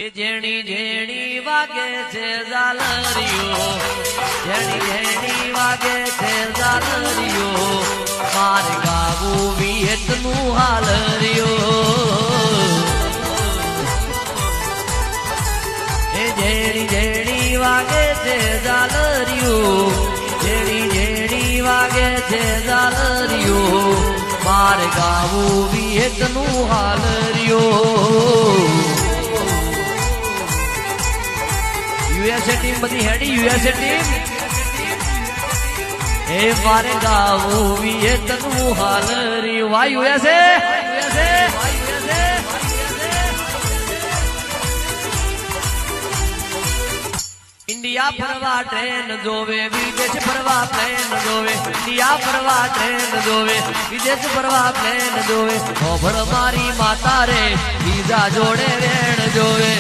જેણી જેણી વાગે છે ઝાલરીઓ, જેણી જેણી વાગે છે ઝાલરીઓ, મારે ગાવું વિયતનું હાલરીઓ. એ જેણી જેણી વાગે છે ઝાલરીઓ, જેણી જેણી વાગે છે ઝાલરીઓ, મારે ગાવું વિયતનું હાલરીઓ. યુએસએ ટીમ બધી હેડી, યુએસએ ટીમ એ મારે ગાવું વિયતનું હાલરી. વાહ યુએસએ, ઇન્ડિયા ફરવા ટ્રેન જોવે, વિદેશ ફરવા પ્લેન જોવે, ઇન્ડિયા ફરવા ટ્રેન જોવે, વિદેશ ફરવા પ્લેન જોવે. ખબર મારી માતા રે બીજા જોડે રેણ જોવે.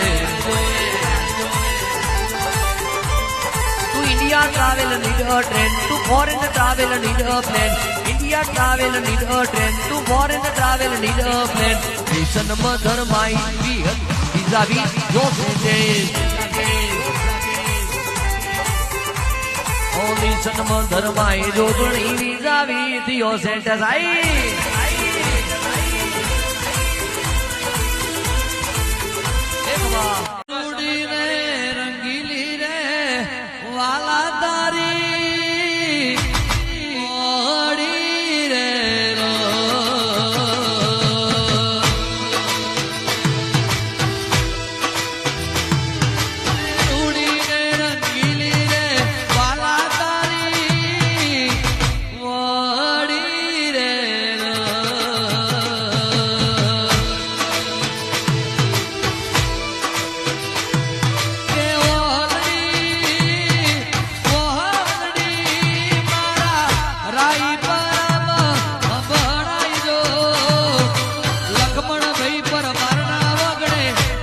India travel need a train, to foreign travel need a plane. India travel need a train, to foreign travel need a plane. Listen mother my vis-a-vis your sentence. Oh listen mother my jodani vis-a-vis your sentence.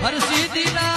હરસિદ્ધિના